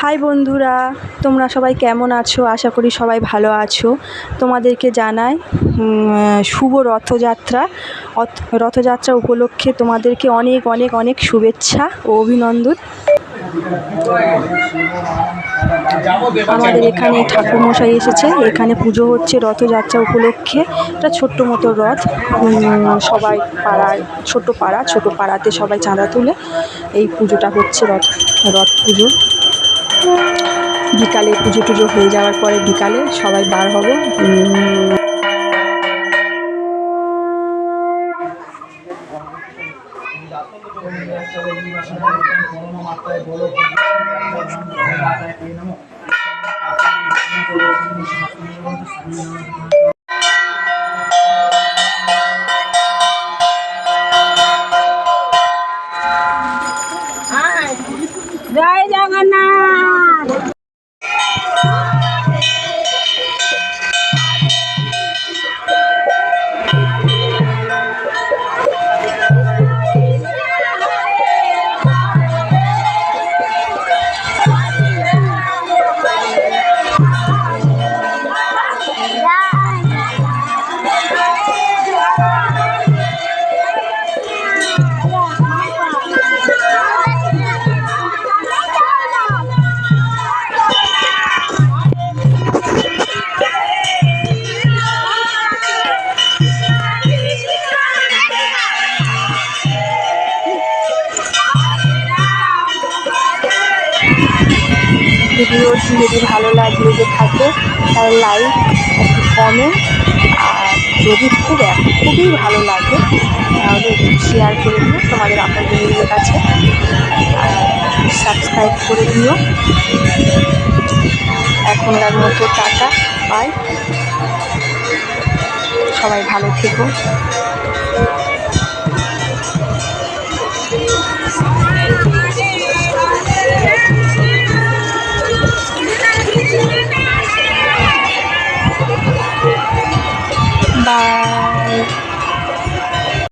High বন্ধুরা, তোমরা সবাই কেমন আছো? আশা করি সবাই ভালো আছো। তোমাদেরকে জানাই শুভ রথযাত্রা। রথযাত্রা উপলক্ষে তোমাদেরকে অনেক অনেক অনেক শুভেচ্ছা ও অভিনন্দন। আমাদের এখানে ঠাকুরমশাই এসেছে, এখানে পুজো হচ্ছে রথযাত্রা উপলক্ষে। একটা ছোট্ট মতো রথ, সবাই পাড়ায় ছোট পাড়াতে সবাই চাঁদা তুলে এই পুজোটা হচ্ছে, রথ পুজো। বিকালে পুজো টুজো হয়ে যাওয়ার পরে বিকালে সবাই বার হব। জয় জগন্নাথ। ভিডিওটি যদি ভালো লেগে থাকে তাহলে লাইক, কমেন্ট, আর যদি খুবই ভালো লাগে তাহলে শেয়ার করে দিও তোমাদের আপনাদের কাছে, আর সাবস্ক্রাইব করে দিও। এখনকার মতো টাটা, বাই, সবাই ভালো থেকো।